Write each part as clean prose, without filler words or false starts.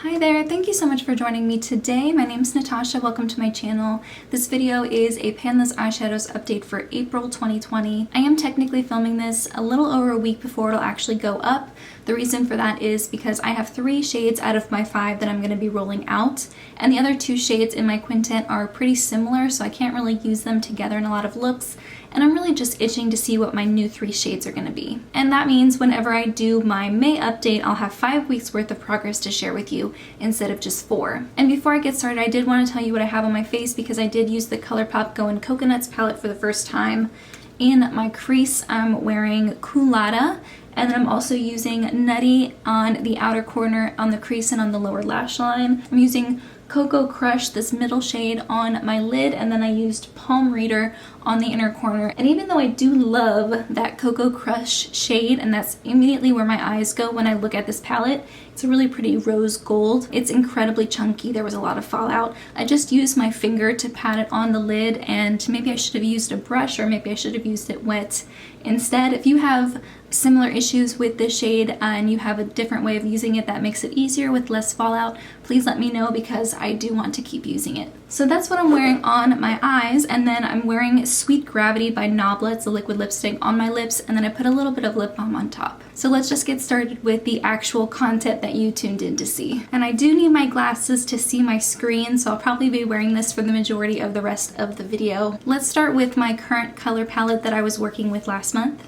Hi there, thank you so much for joining me today. My name is Natasha, welcome to my channel. This video is a Panless Eyeshadows update for April 2020. I am technically filming this a little over a week before it'll actually go up. The reason for that is because I have 3 shades out of my 5 that I'm going to be rolling out, and the other 2 shades in my quintet are pretty similar, so I can't really use them together in a lot of looks, and I'm really just itching to see what my new 3 shades are going to be. And that means whenever I do my May update, I'll have 5 weeks worth of progress to share with you instead of just 4. And before I get started, I did want to tell you what I have on my face because I did use the ColourPop Go in Coconuts palette for the first time. In my crease, I'm wearing Culotta, and then I'm also using Nutty on the outer corner, on the crease, and on the lower lash line. I'm using Cocoa Crush, this middle shade, on my lid, and then I used Palm Reader on the inner corner. And even though I do love that Cocoa Crush shade, and that's immediately where my eyes go when I look at this palette, it's a really pretty rose gold. It's incredibly chunky. There was a lot of fallout. I just used my finger to pat it on the lid, and maybe I should have used a brush, or maybe I should have used it wet instead. If you have similar issues with this shade and you have a different way of using it that makes it easier with less fallout, please let me know because I do want to keep using it. So that's what I'm wearing on my eyes, and then I'm wearing Sweet Gravity by Nabla. It's a liquid lipstick on my lips, and then I put a little bit of lip balm on top. So let's just get started with the actual content that you tuned in to see. And I do need my glasses to see my screen, so I'll probably be wearing this for the majority of the rest of the video. Let's start with my Currant color palette that I was working with last month.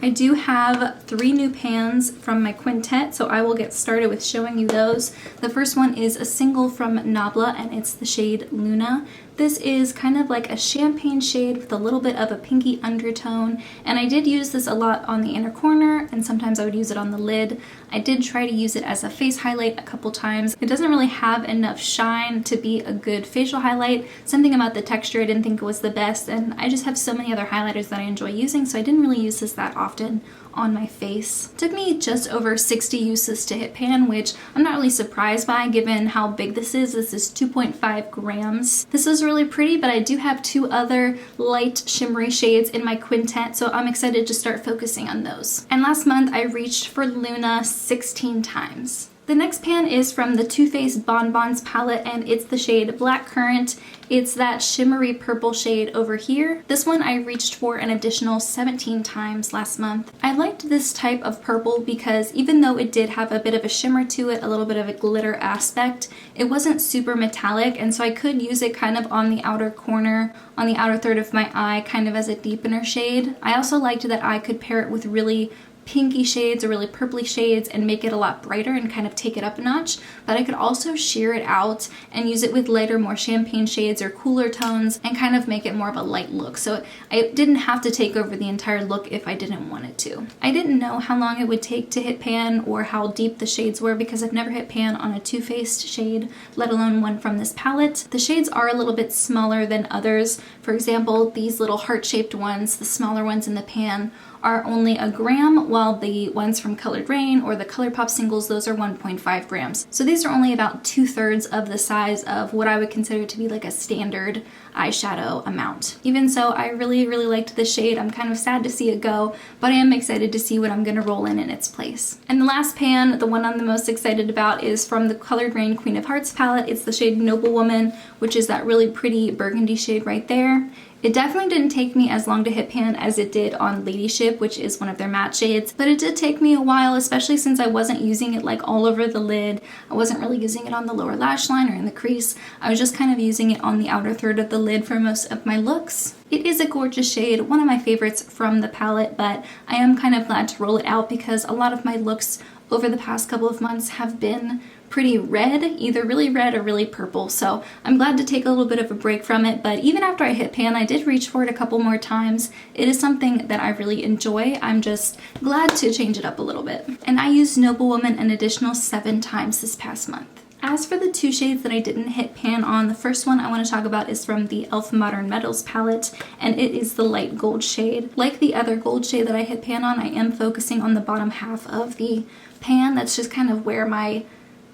I do have 3 new pans from my quintet, so I will get started with showing you those. The first one is a single from Nabla, and it's the shade Luna. This is kind of like a champagne shade with a little bit of a pinky undertone, and I did use this a lot on the inner corner, and sometimes I would use it on the lid. I did try to use it as a face highlight a couple times. It doesn't really have enough shine to be a good facial highlight. Something about the texture I didn't think was the best, and I just have so many other highlighters that I enjoy using, so I didn't really use this that often on my face. It took me just over 60 uses to hit pan, which I'm not really surprised by given how big this is. This is 2.5 grams. This is really pretty, but I do have 2 other light shimmery shades in my quintet, so I'm excited to start focusing on those. And last month I reached for Luna 16 times. The next pan is from the Too Faced Bonbons palette, and it's the shade Black Currant. It's that shimmery purple shade over here. This one I reached for an additional 17 times last month. I liked this type of purple because even though it did have a bit of a shimmer to it, a little bit of a glitter aspect, it wasn't super metallic, and so I could use it kind of on the outer corner, on the outer third of my eye, kind of as a deepener shade. I also liked that I could pair it with really pinky shades or really purpley shades and make it a lot brighter and kind of take it up a notch, but I could also sheer it out and use it with lighter, more champagne shades or cooler tones and kind of make it more of a light look. So I didn't have to take over the entire look if I didn't want it to. I didn't know how long it would take to hit pan or how deep the shades were because I've never hit pan on a Too Faced shade, let alone one from this palette. The shades are a little bit smaller than others. For example, these little heart-shaped ones, the smaller ones in the pan, are only 1 gram, while the ones from Colored Raine or the ColourPop singles, those are 1.5 grams. So these are only about 2/3 of the size of what I would consider to be like a standard eyeshadow amount. Even so, I really liked this shade. I'm kind of sad to see it go, but I am excited to see what I'm gonna roll in its place. And the last pan, the one I'm the most excited about, is from the Colored Raine Queen of Hearts palette. It's the shade Noblewoman, which is that really pretty burgundy shade right there. It definitely didn't take me as long to hit pan as it did on Ladyship, which is one of their matte shades, but it did take me a while, especially since I wasn't using it like all over the lid. I wasn't really using it on the lower lash line or in the crease. I was just kind of using it on the outer third of the lid for most of my looks. It is a gorgeous shade, one of my favorites from the palette, but I am kind of glad to roll it out because a lot of my looks over the past couple of months have been pretty red, either really red or really purple, so I'm glad to take a little bit of a break from it. But even after I hit pan, I did reach for it a couple more times. It is something that I really enjoy. I'm just glad to change it up a little bit. And I used Noblewoman an additional 7 times this past month. As for the 2 shades that I didn't hit pan on, the first one I want to talk about is from the e.l.f. Modern Metals palette, and it is the light gold shade. Like the other gold shade that I hit pan on, I am focusing on the bottom half of the pan. That's just kind of where my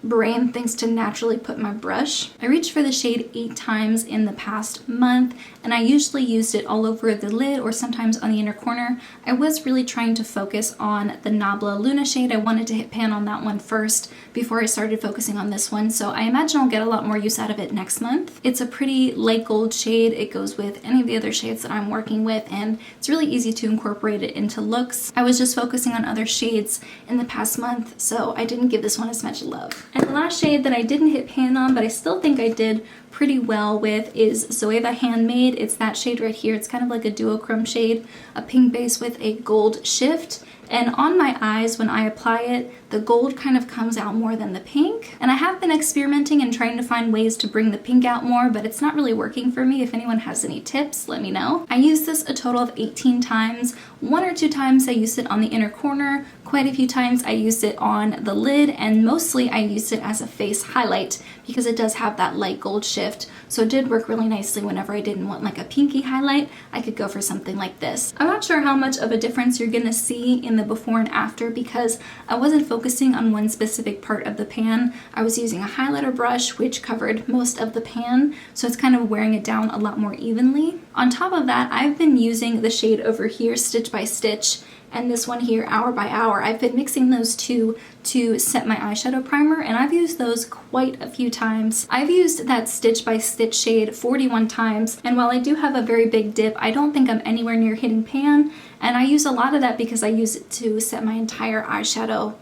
brain thinks to naturally put my brush. I reached for the shade 8 times in the past month, and I usually used it all over the lid or sometimes on the inner corner. I was really trying to focus on the Nabla Luna shade. I wanted to hit pan on that one first before I started focusing on this one, so I imagine I'll get a lot more use out of it next month. It's a pretty light gold shade. It goes with any of the other shades that I'm working with, and it's really easy to incorporate it into looks. I was just focusing on other shades in the past month, so I didn't give this one as much love. And the last shade that I didn't hit pan on, but I still think I did pretty well with, is Zoeva Handmade. It's that shade right here. It's kind of like a duochrome shade, a pink base with a gold shift. And on my eyes, when I apply it, the gold kind of comes out more than the pink. And I have been experimenting and trying to find ways to bring the pink out more, but it's not really working for me. If anyone has any tips, let me know. I used this a total of 18 times. 1 or 2 times I used it on the inner corner. Quite a few times I used it on the lid, and mostly I used it as a face highlight because it does have that light gold shift. So it did work really nicely whenever I didn't want like a pinky highlight. I could go for something like this. I'm not sure how much of a difference you're gonna see in the before and after because I wasn't focusing on one specific part of the pan. I was using a highlighter brush which covered most of the pan, so it's kind of wearing it down a lot more evenly. On top of that, I've been using the shade over here, Stitch by Stitch, and this one here, Hour by Hour. I've been mixing those two to set my eyeshadow primer, and I've used those quite a few times. I've used that Stitch by Stitch shade 41 times, and while I do have a very big dip, I don't think I'm anywhere near hitting pan, and I use a lot of that because I use it to set my entire eyeshadow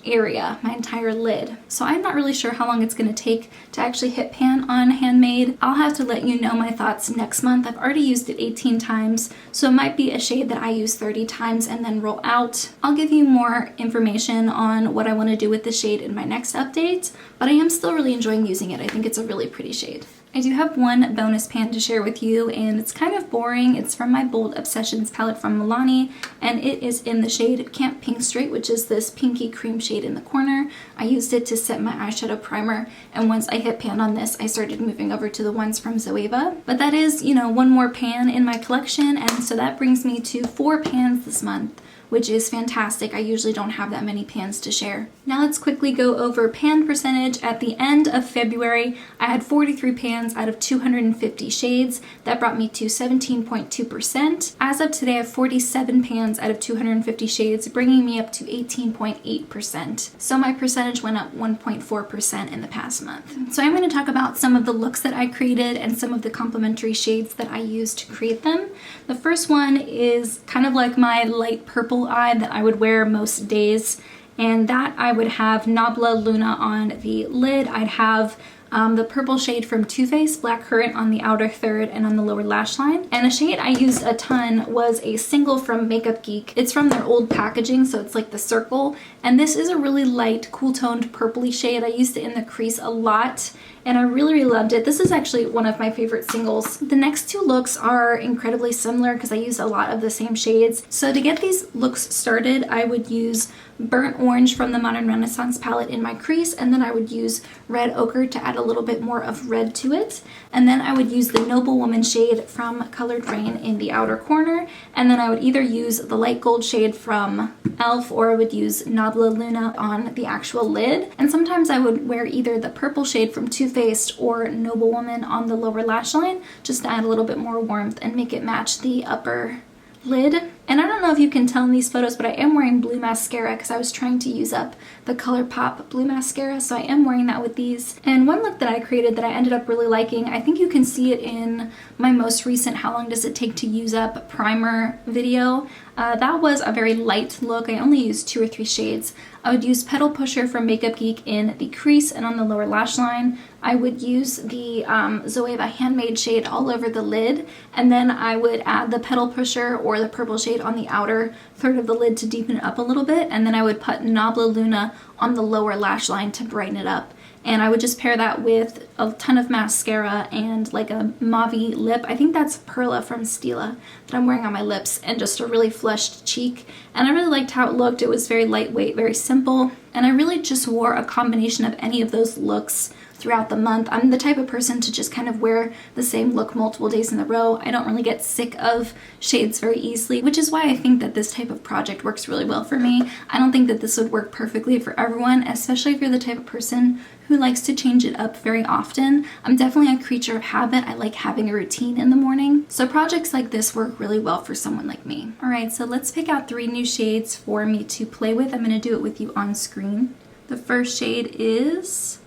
area, my entire lid. So I'm not really sure how long it's going to take to actually hit pan on Handmade. I'll have to let you know my thoughts next month. I've already used it 18 times, so it might be a shade that I use 30 times and then roll out. I'll give you more information on what I want to do with the shade in my next update, but I am still really enjoying using it. I think it's a really pretty shade. I do have one bonus pan to share with you, and it's kind of boring. It's from my Bold Obsessions palette from Milani, and it is in the shade Camp Pink Straight, which is this pinky cream shade in the corner. I used it to set my eyeshadow primer, and once I hit pan on this, I started moving over to the ones from Zoeva. But that is, you know, one more pan in my collection, and so that brings me to 4 pans this month, which is fantastic. I usually don't have that many pans to share. Now let's quickly go over pan percentage. At the end of February, I had 43 pans out of 250 shades. That brought me to 17.2%. As of today, I have 47 pans out of 250 shades, bringing me up to 18.8%. So my percentage went up 1.4% in the past month. So I'm going to talk about some of the looks that I created and some of the complementary shades that I used to create them. The first one is kind of like my light purple eye that I would wear most days, and that I would have Nabla Luna on the lid. I'd have the purple shade from Too Faced, Black Currant, on the outer third and on the lower lash line. And a shade I used a ton was a single from Makeup Geek. It's from their old packaging, so it's like the circle. And this is a really light, cool toned purpley shade. I used it in the crease a lot, and I really loved it. This is actually one of my favorite singles. The next 2 looks are incredibly similar because I use a lot of the same shades. So to get these looks started, I would use Burnt Orange from the Modern Renaissance palette in my crease, and then I would use Red Ochre to add a little bit more of red to it. And then I would use the Noblewoman shade from Colored Raine in the outer corner, and then I would either use the light gold shade from e.l.f. or I would use Nabla Luna on the actual lid. And sometimes I would wear either the purple shade from Too Faced or Noblewoman on the lower lash line just to add a little bit more warmth and make it match the upper lid. And I don't know if you can tell in these photos, but I am wearing blue mascara because I was trying to use up the ColourPop blue mascara, so I am wearing that with these. And one look that I created that I ended up really liking, I think you can see it in my most recent How Long Does It Take to Use Up primer video. That was a very light look. I only used 2 or 3 shades. I would use Petal Pusher from Makeup Geek in the crease and on the lower lash line. I would use the Zoeva Handmade shade all over the lid, and then I would add the Petal Pusher or the purple shade on the outer third of the lid to deepen it up a little bit, and then I would put Nabla Luna on the lower lash line to brighten it up. And I would just pair that with a ton of mascara and like a mauve lip. I think that's Perla from Stila that I'm wearing on my lips, and just a really flushed cheek. And I really liked how it looked. It was very lightweight, very simple. And I really just wore a combination of any of those looks throughout the month. I'm the type of person to just kind of wear the same look multiple days in a row. I don't really get sick of shades very easily, which is why I think that this type of project works really well for me. I don't think that this would work perfectly for everyone, especially if you're the type of person who likes to change it up very often. I'm definitely a creature of habit. I like having a routine in the morning. So projects like this work really well for someone like me. All right, so let's pick out 3 new shades for me to play with. I'm gonna do it with you on screen. The first shade is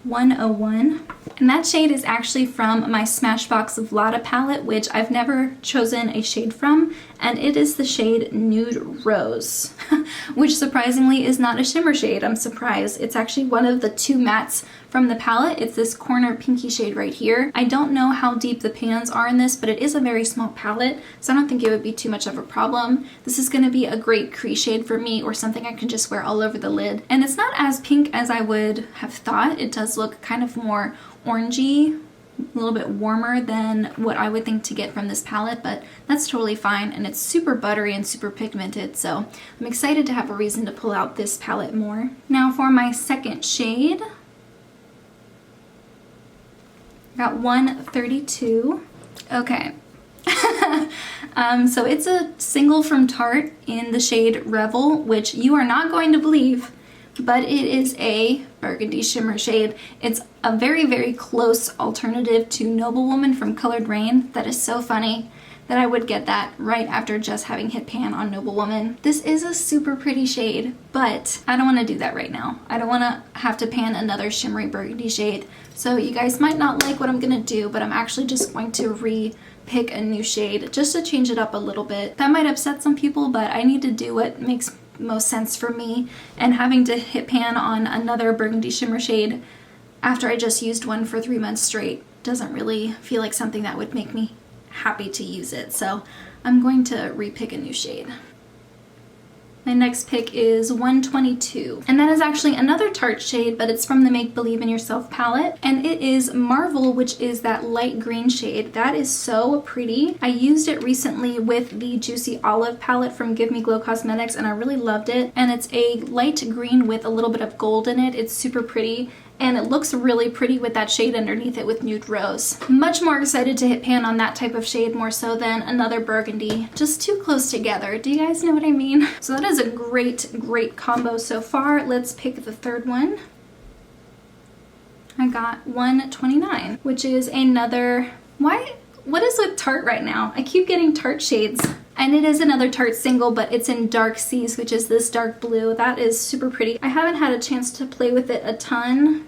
101, and that shade is actually from my Smashbox Vlada palette, which I've never chosen a shade from, and it is the shade Nude Rose, which surprisingly is not a shimmer shade. I'm surprised. It's actually one of the 2 mattes from the palette. It's this corner pinky shade right here. I don't know how deep the pans are in this, but it is a very small palette, so I don't think it would be too much of a problem. This is going to be a great crease shade for me, or something I can just wear all over the lid. And it's not as pink as I would have thought. It does look kind of more orangey, a little bit warmer than what I would think to get from this palette, but that's totally fine. And it's super buttery and super pigmented, so I'm excited to have a reason to pull out this palette more. Now for my second shade, got 132. Okay. So it's a single from Tarte in the shade Revel, which you are not going to believe, but it is a burgundy shimmer shade. It's a very, very close alternative to Noblewoman from Colored Raine. That is so funny that I would get that right after just having hit pan on Noblewoman. This is a super pretty shade, but I don't want to do that right now. I don't want to have to pan another shimmery burgundy shade. So you guys might not like what I'm gonna do, but I'm actually just going to re-pick a new shade just to change it up a little bit. That might upset some people, but I need to do what makes most sense for me, and having to hit pan on another burgundy shimmer shade after I just used one for 3 months straight doesn't really feel like something that would make me happy to use it. So I'm going to re-pick a new shade. My next pick is 122, and that is actually another Tarte shade, but it's from the Make Believe in Yourself palette, and it is Marvel, which is that light green shade. That is so pretty. I used it recently with the Juicy Olive palette from Give Me Glow Cosmetics, and I really loved it. And it's a light green with a little bit of gold in it. It's super pretty, and it looks really pretty with that shade underneath it with Nude Rose. Much more excited to hit pan on that type of shade more so than another burgundy. Just too close together. Do you guys know what I mean? So that is a great, great combo so far. Let's pick the third one. I got 129, which is another... What is with Tarte right now? I keep getting Tarte shades. And it is another Tarte single, but it's in Dark Seas, which is this dark blue. That is super pretty. I haven't had a chance to play with it a ton,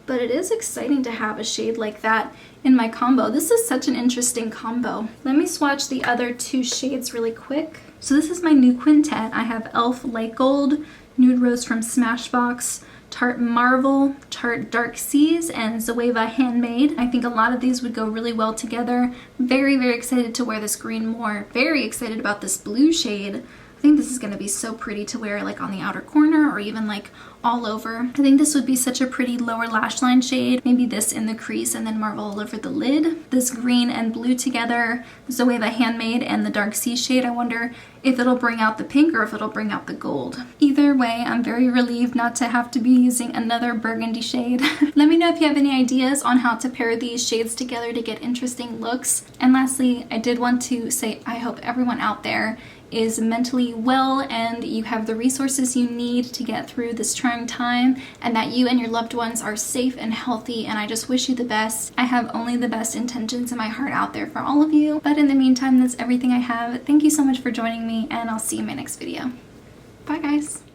but it is exciting to have a shade like that in my combo. This is such an interesting combo. Let me swatch the other 2 shades really quick. So this is my new quintet. I have e.l.f. Light Gold, Nude Rose from Smashbox, Tarte Marvel, Tarte Dark Seas, and Zoeva Handmade. I think a lot of these would go really well together. Very, very excited to wear this green more. Very excited about this blue shade. I think this is going to be so pretty to wear like on the outer corner or even like all over. I think this would be such a pretty lower lash line shade. Maybe this in the crease and then Marvel all over the lid. This green and blue together, Zoeva Handmade and the Dark Sea shade. I wonder if it'll bring out the pink or if it'll bring out the gold. Either way, I'm very relieved not to have to be using another burgundy shade. Let me know if you have any ideas on how to pair these shades together to get interesting looks. And lastly, I did want to say I hope everyone out there is mentally well and you have the resources you need to get through this trying time, and that you and your loved ones are safe and healthy, and I just wish you the best. I have only the best intentions in my heart out there for all of you, but in the meantime, that's everything I have. Thank you so much for joining me, and I'll see you in my next video. Bye guys!